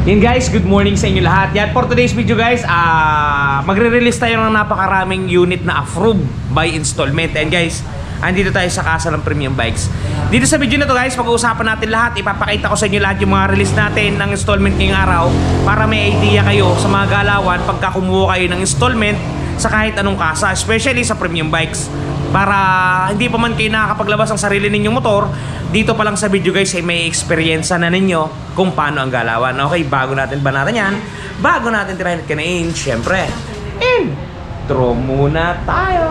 Yan guys, good morning sa inyo lahat. Yan, for today's video guys, magre-release tayo ng napakaraming unit na approved by installment. And guys, andito tayo sa Casa ng Premium Bikes. Dito sa video na to guys, pag-uusapan natin lahat. Ipapakita ko sa inyo lahat yung mga release natin ng installment ngayong araw para may idea kayo sa mga galawan pagka kumuha kayo ng installment sa kahit anong kasa, especially sa Premium Bikes. Para hindi pa man kayo nakakapaglabas ng sarili ninyong motor, dito pa lang sa video guys ay may experience na ninyo kung paano ang galawan. Okay, bago natin banatan yan, bago natin tirahin at kanain, syempre, intro muna tayo!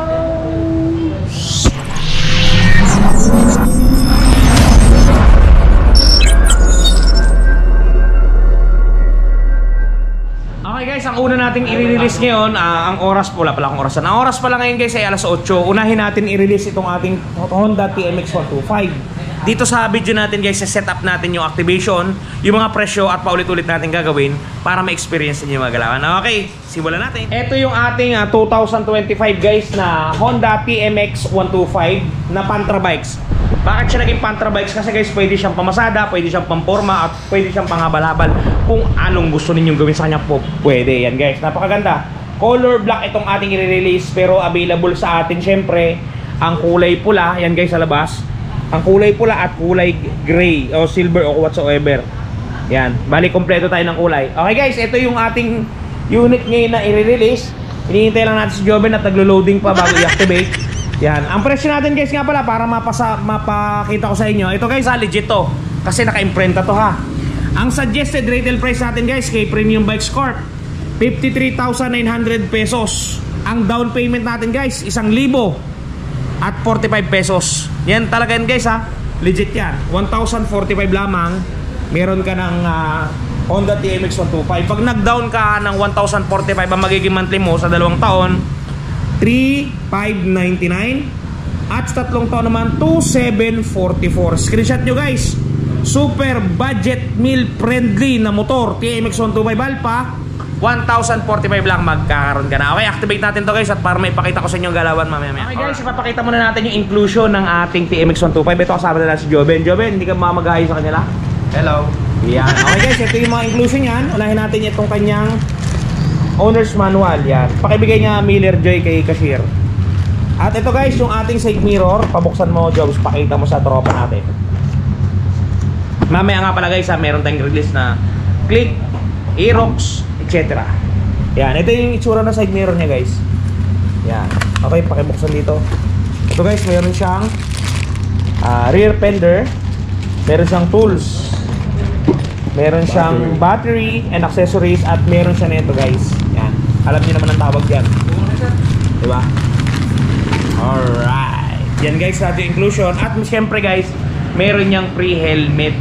Okay guys, ang una nating i-release ngayon, ang oras po, wala pala akong orasan. Ang oras pala ngayon guys ay alas 8. Unahin natin i-release itong ating Honda TMX 125. Dito sa video natin guys, set up natin yung activation, yung mga presyo at paulit-ulit natin gagawin para ma-experience niyo yung mga galawan. Okay, simulan natin. Ito yung ating 2025 guys na Honda TMX 125 na Pantra Bikes. Bakit siya naging Pantra Bikes? Kasi guys, pwede siyang pamasada, pwede siyang pamporma, at pwede siyang panghabal-habal. Kung anong gusto ninyong gawin sa kanya po, pwede yan guys. Napakaganda. Color black itong ating i-release, pero available sa atin syempre ang kulay pula, yan guys sa labas. Ang kulay pula at kulay gray o silver o whatsoever. Yan, bali kompleto tayo ng kulay. Okay guys, ito yung ating unit ngayon na i-release. Hinihintay lang natin si Joven at naglo-loading pa bago i-activate. Yan, ang presyo natin guys nga pala para mapakita ko sa inyo. Ito guys legit to, kasi naka-imprenta to ha. Ang suggested retail price natin guys kay Premium Bikes Corp, 53,900 pesos. Ang down payment natin guys, 1,000 at 45 pesos. Yan talaga yan guys ha, legit yan. 1,045 lamang, meron ka ng Honda TMX 125. Pag nag-down ka ng 1,045 ang magiging monthly mo sa 2 taon, 3,599. At sa 3 taon naman, 2,744. Screenshot nyo guys. Super budget meal friendly na motor TMX 125 Alpha, 1,045 lang magkakaroon ka na. Okay, activate natin to guys at para may ipakita ko sa inyo galawan mamaya. Okay guys, ipapakita muna natin yung inclusion ng ating TMX 125. Ito kasama na si Joven. Joven, hindi ka mamagahay sa kanila? Hello. Yan. Okay guys, ito yung mga inclusion yan. Unahin natin itong kanyang owner's manual. Yan. Pakibigay niya Miller Joy kay cashier. At ito guys, yung ating side mirror. Pabuksan mo Jobs, pakita mo sa tropa natin. Mamaya nga pala guys, meron tayong release na click, Aerox, etc. Yan, ito yung itsura na side mirror niya guys. Yan. Okay, pakibuksan dito. Ito guys, meron siyang rear fender, meron siyang tools, meron siyang battery and accessories, at meron siya nito guys. Yan. Alam niyo naman ang tawag diyan. 'Di ba? Alright. Yan guys, sa ating inclusion. At syempre guys, meron niyang pre-helmet.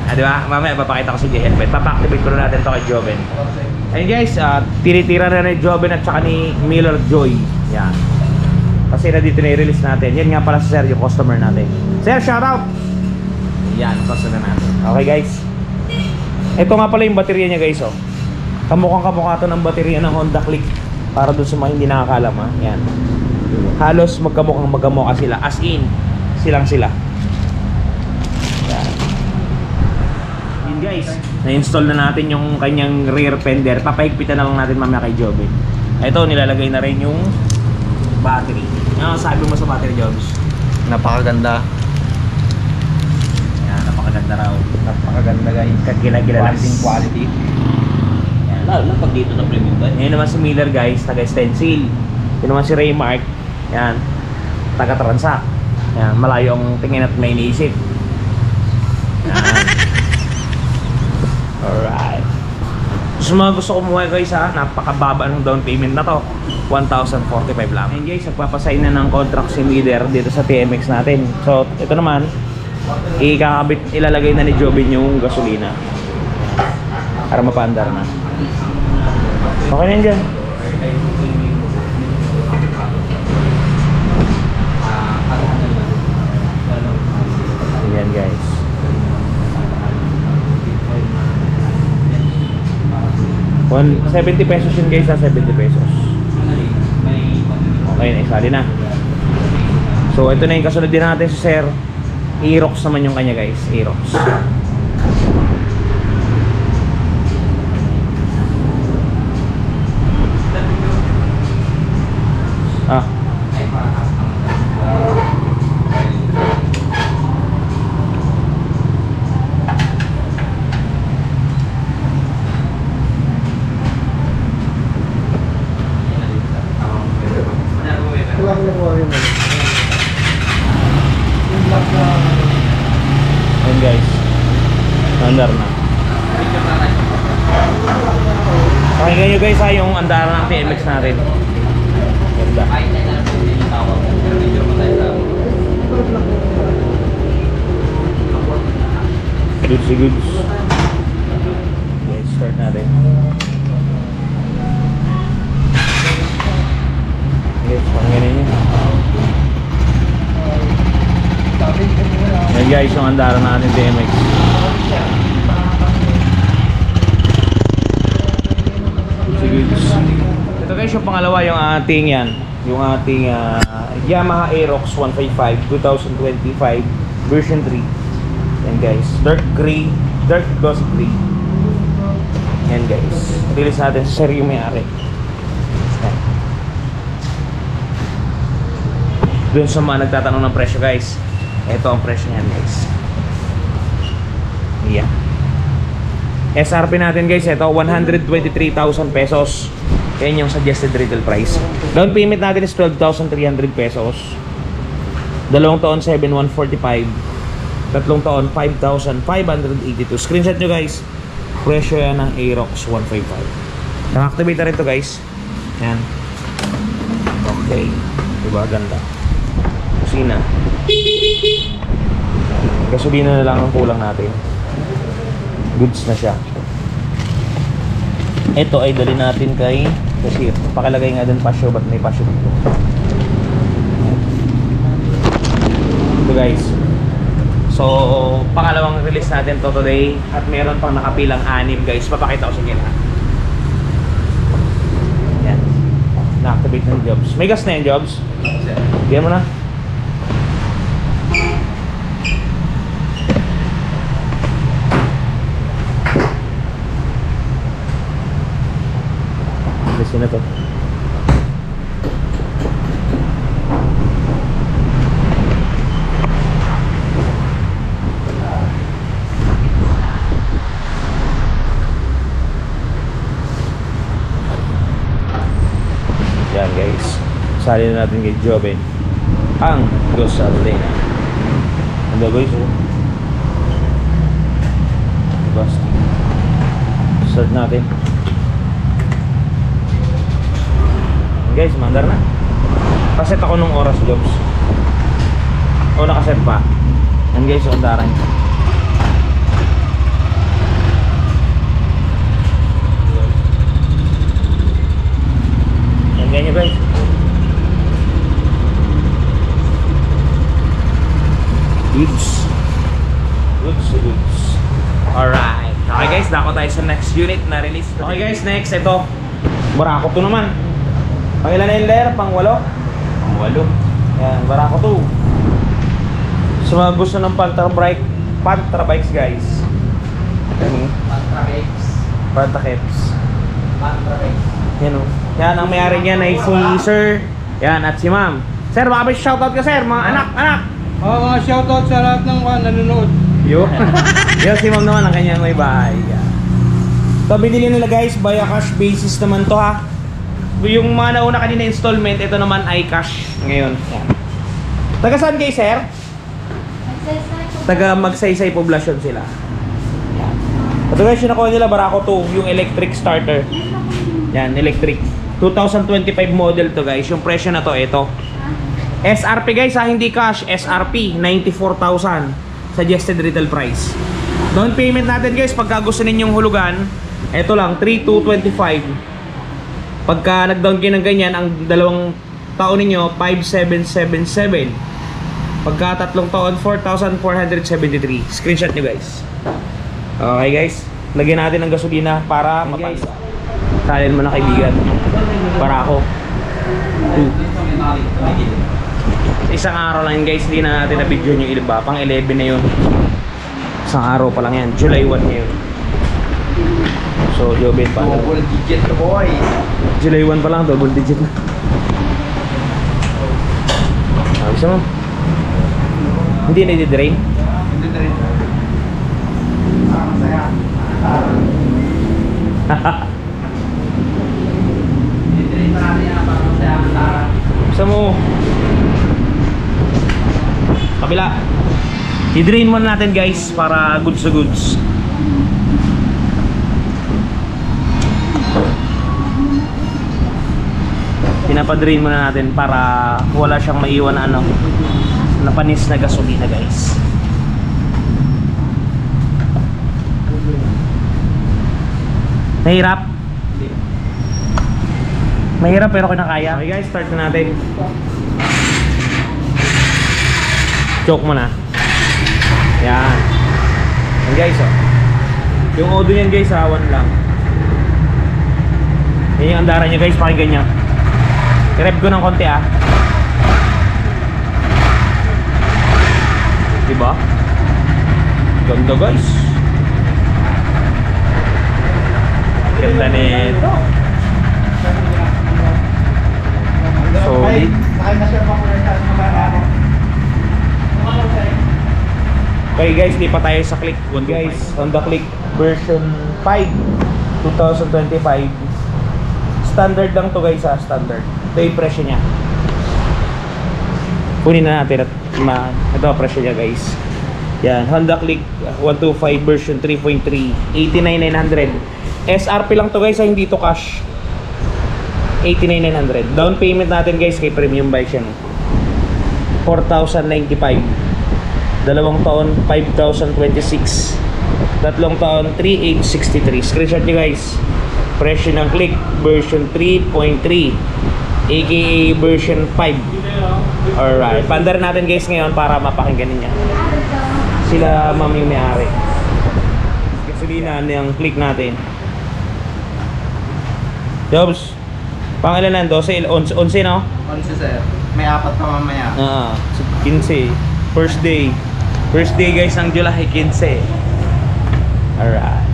Di ba? Mamaya papakita ko sa helmet. Papa-activate ko na natin to kay Joven. Ayun guys, tinitira na ni Joven at saka ni Miller Joy. Yan. Kasi na dito na i-release natin. Yan nga pala si Sir, yung customer natin. Sir, shoutout! Yan, customer natin. Okay guys. Ito nga pala yung baterya niya guys. Oh. Kamukhang-kamukha to ng baterya ng Honda Click. Para doon sa mga hindi nakakalam ha. Yan. Halos magkamukhang sila. As in, silang sila. Yan. Yan guys. Na-install na natin yung kanyang rear fender. Papahigpitan na lang natin mamaya kay Joven. Ito, nilalagay na rin yung battery. Ano sabi mo sa battery, Jobs? Napakaganda. Yan, napakaganda raw. Napakaganda guys. Kagila-gila lang din quality. Yan, lalo na pag dito na premium guys. Yan naman si Miller guys, taga-stencil. Yan naman si Raymark. Yan, taga-transact. Yan, malayo ang tingin at may iniisip. Yan. Alright. So mga gusto kumuha guys ha, napakababa ng down payment na to, 1,045 lang. And guys, nagpapasign na ng contract si Miller dito sa TMX natin. So ito naman, ilalagay na ni Joven yung gasolina para mapaandar na. Okay na yun dyan. Ayan guys. 70 pesos yun guys ha, 70 pesos. Okay na, isali na. So ito na yung kasunod din natin si Sir. Aerox naman yung kanya guys, Aerox. Tingnan nyo guys ha, yung andaran ng TMX natin. Ganda. Goods. Okay, start natin. Okay, parang ganyan yun. Yan guys, yung andaran natin TMX. Goods. Ito guys, yung pangalawa, yung ating Yamaha Aerox 155 2025 version 3. Yan guys, dark glossy gray. Yan guys, release natin sa seri yung may-ari. Doon sa mga nagtatanong ng presyo guys, ito ang presyo niyan guys. Yeah. SRP natin guys, ito 123,000 pesos. Yan yung suggested retail price. Down payment natin is 12,300 pesos. 2 taon 7,145. 3 taon 5,582. Screenshot nyo guys. Presyo yan ng Aerox 155. Naka-activate na rin to guys. Yan. Okay. Diba? Ganda. Kusina. Gasolina na lang ang kulang natin. Goods na siya. Ito ay dali natin kay cashier. Pakilagay nga dun pasyo. Ba't may pasyo dito? Ito guys. So, pangalawang release natin to today. At meron pang nakapilang 6 guys. Papakita ko sa inyo lahat. Yan. Na-activate ng jobs. May gas na yung jobs? Bigyan mo na. Alisin na to. Yan guys, sali na natin kay Joven ang gasolina. Ano guys? Basta start natin. Guys, mandar na. Kaset ako nung oras jobs. O nakaset pa. Yan guys, yung andaran. Yan ganyan guys. Goods. Alright. Okay guys, dako tayo sa next unit na release. Okay guys, next ito. Barako to naman. Pang ilan na yung layer? Pang 8? Pang 8. Yan, Barako to. So mga gusto ng Pantra bikes guys. Yan Pantra bikes. Yan o. Yan ang may-ari niyan ay si Sir. Yan, at si Ma'am. Sir, baka may shoutout ka sir, mga anak. Mga shoutout sa lahat ng nanonood. Yun. Yan si Ma'am naman ang kanyang may bahay. Yan. So binili nila guys, by a cash basis naman to ha. Yung mga nauna kanina installment, ito naman ay cash ngayon. Yan. Taga saan kayo sir? Taga Magsaysay Poblacion sila. Yan. Ito guys, yung nakuha nila Barako 2, yung electric starter. Yan, electric. 2025 model to guys. Yung presyo na to, ito. SRP guys ha, hindi cash. SRP, 94,000. Suggested retail price. Down payment natin guys, pagka gusto ninyong hulugan, ito lang, 3,225. Pagka nag-down kayo ng ganyan, ang 2 taon ninyo, 5,777. Pagka 3 taon, 4,473. Screenshot nyo guys. Okay guys, lagyan natin ng gasolina para mapasa. Salin mo na kaibigan. Para ako. Isang araw lang yun guys, hindi na natin na-video yung iba. Pang 11 na yun. Isang araw pa lang yan. July 1 ngayon. So, Joven pa. Double digit boy. July 1 pa lang, double digit na. Ayos mo. Hindi na i-drain? Hindi na rin. Masaya. I-drain pa natin yan para masaya ang tara. Gusto mo. Kabila. I-drain muna natin guys para goods to goods. Pinapadrain muna natin para wala siyang maiwan na ano, na panis na gasolina, guys. Mahirap? Mahirap pero kinakaya. Okay guys, start na natin. Choke mo na. Yan. Yan guys, oh. Yung odo niyan guys, 1 lang. Yan yung andaran niya guys, pakinggan niya. I-rev ko ng konti ah. Diba? Ganda guys. Ganda nito. Solid. Okay guys, lipat tayo sa Click. Guys, Honda Click version 5 2025. Standard lang to guys ha, standard. Ito yung presyo niya. Kunin na natin at ito ang presyo niya guys. Yan, Honda Click 125 version 3.3, 89,900. SRP lang to guys, hindi to cash. 89,900. Down payment natin guys kay Premium Bike yan. 4,095. 2 taon 5,026. 3 taon 3,863. Screenshot nyo guys. Presyo ng Click version 3.3 aka version 5. Alright, pandar natin guys ngayon para mapakinggan niya. Sila ma'am yung may-ari. Gasolina yung Click natin. Jobs, pangilan na 12, 11 no? 11 sir. May 4 pa mamaya. 15. First day guys ng July 15. Alright.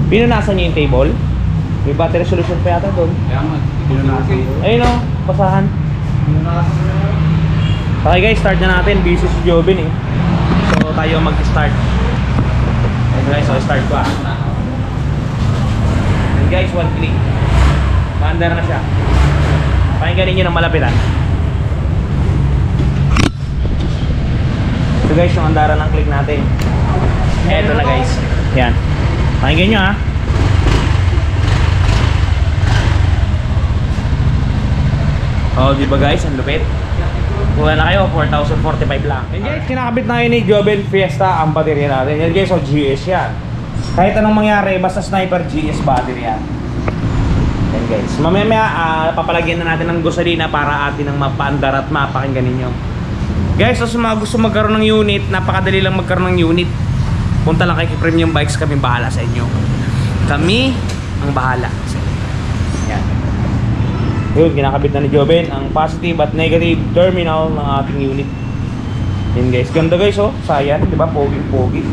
Pinunasan niyo yung table? May battery solution pa yata doon. Kaya nga, pinunasan ko. Ayun o, basahan. Okay guys, start na natin. Busy si Jobin eh. So tayo mag-start. Okay guys, so start ko ah. And guys, 1 click. Maandar na siya. Pakinggan ninyo ng malapitan. So guys, yung andaran ng Click natin. Eto na guys. Yan. Pakinggan nyo ha. Oh, di ba guys, ang lupit. Kuha na kayo, 4,045 lang. And guys, kinakabit na yun ni Joben Fiesta ang baterya natin. Yan guys, GS yan. Kahit anong mangyari, basta Sniper GS battery yan. Yan guys. Mamaya papalagyan na natin ng gasolina para atin ang mapaandar at mapakinggan ninyo. Guys, so mga gusto magkaroon ng unit, napakadali lang magkaroon ng unit. Punta lang kay Premium Bikes, kami bahala sa inyo. Kami ang bahala sa inyo. Yan. Yun, kinakabit na ni Joben ang positive at negative terminal ng ating unit. Yan guys, ganda guys oh, sayan, di ba? Pogi-pogi.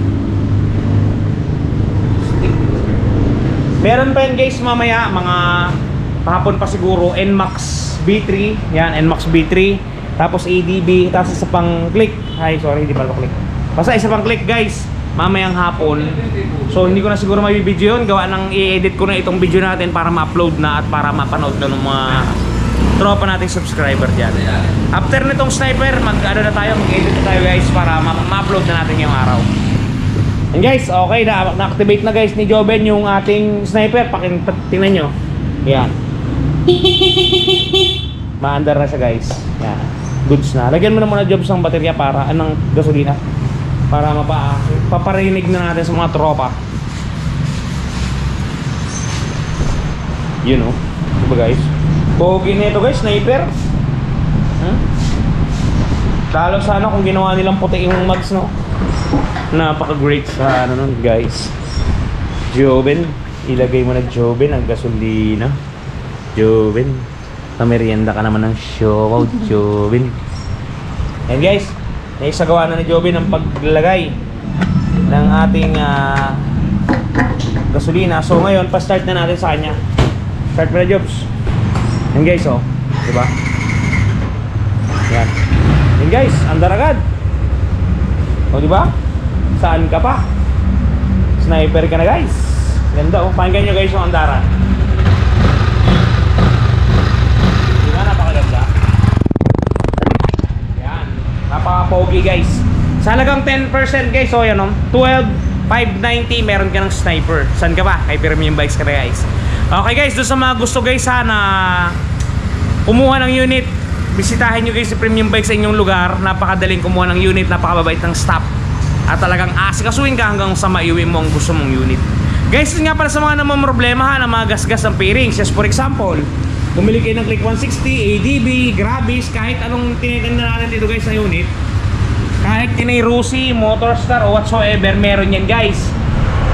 Meron pa yan guys mamaya, mga kahapon pa siguro, NMAX B3. Yan, NMAX B3. Tapos ADB, tapos isa pang Click. Ay, sorry, hindi pala Click. Basta isa pang Click guys, mamayang hapon. So hindi ko na siguro mabibideo yun. Gawa ng i-edit ko na itong video natin para ma-upload na at para mapanood na ng mga tropa nating subscriber dyan. After nitong Sniper, mag-ano na tayo, mag-edit na tayo guys para ma-upload na natin yung araw. And guys, okay na, na-activate na guys ni Joben yung ating Sniper. Tingnan nyo. Yan. Maandar na siya guys. Yan. Goods na. Lagyan mo na muna Jobs ng baterya para anong gasolina. Para paparinig na natin sa mga tropa. You know. Diba guys? Pogi na ito guys, Sniper. Lalo sana kung ginawa nilang puti yung mags, no? Napaka-great sa ano nun guys. Joben. Ilagay mo na Joben ang gasolina. Joben. Merienda ka naman ng show. Joben. And guys, naisagawa na ni Joben ang paglalagay ng ating gasolina. So ngayon, pa-start na natin sa kanya. Start mo na Jobs. And guys, oh, diba? Yan. And guys, andar agad. O diba? Saan ka pa? Sniper ka na guys. Ganda oh. Pakinggan nyo guys yung andaran. Napaka-pogi guys. Sa halagang 10% guys, so yan o, 12,500 590, meron ka ng sniper. Saan ka ba? Kay Premium Bikes ka na guys. Okay guys, doon sa mga gusto guys sana kumuha ng unit, bisitahin nyo guys si Premium Bikes sa inyong lugar. Napakadaling kumuha ng unit, napakababait ng staff. At talagang asikasuhin ka hanggang sa maiuwi mo ang gusto mong unit. Guys, nga pala sa mga namang problema na mga gasgas ng pairings. Just for example, bumili kayo ng Click 160, ADB, Gravis, kahit anong tinitinda natin dito guys na unit. Kahit Tinay Rusi, Motorstar o whatsoever, meron yan guys.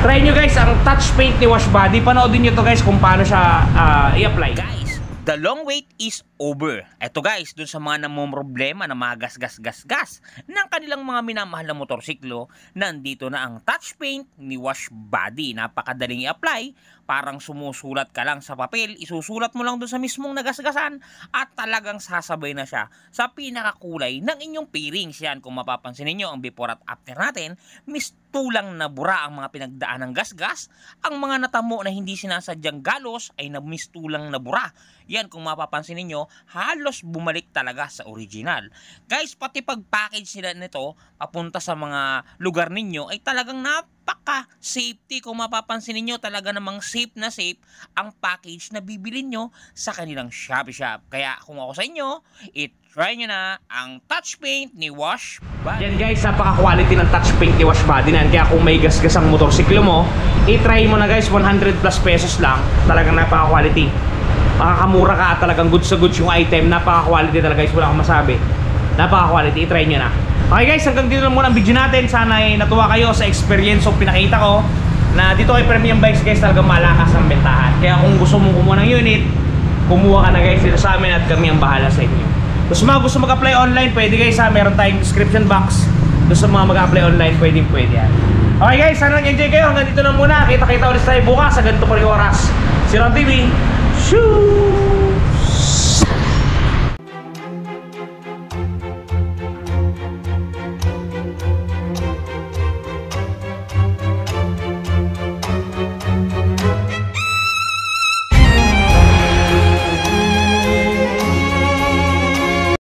Try nyo guys ang touch paint ni Wash Body. Panoodin nyo to guys kung paano siya i-apply. Guys, the long wait is over. Eto guys, dun sa mga namumroblema na mga gas ng kanilang mga minamahal na motorsiklo, nandito na ang touch paint ni Wash Body. Napakadaling i-apply. Parang sumusulat ka lang sa papel, isusulat mo lang dun sa mismong nagasgasan at talagang sasabay na siya sa pinakakulay ng inyong pairings. Yan, kung mapapansin niyo ang before at after natin, mistulang na bura ang mga pinagdaan ng gasgas. Ang mga natamo na hindi sinasadyang galos ay mistulang na bura. Yan, kung mapapansin niyo, halos bumalik talaga sa original. Guys, pati pag-package nila nito papunta sa mga lugar ninyo ay talagang napaka-safety. Kung mapapansin niyo, talaga namang safe na safe ang package na bibili nyo sa kanilang Shopee Shop. Kaya kung ako sa inyo, i-try nyo na ang touch paint ni Wash Body. Yan guys, napaka-quality ng touch paint ni Wash Body na. Kaya kung may gasgas ang motorsiklo mo, i-try mo na guys, 100 plus pesos lang. Talagang napaka-quality. Makakamura ka at talagang goods sa goods yung item. Napaka-quality talaga guys, wala akong masabi. Napaka-quality, i-try nyo na. Okay guys, hanggang dito lang muna ang video natin. Sana ay natuwa kayo sa experience o pinakita ko na dito kay Premium Bikes guys, talagang malakas ang bentahan. Kaya kung gusto mong kumuha ng unit, kumuha ka na guys dito sa amin at kami ang bahala sa inyo. Tapos mga gusto mag-apply online, pwede guys ha, meron tayong description box. Tapos sa mga mag-apply online, pwede yan. Okay guys, sana nag-enjoy kayo. Hanggang dito na muna. Kita-kita ulit tayo bukas sa ganito pa rin oras. Si Ron TV. Shoo!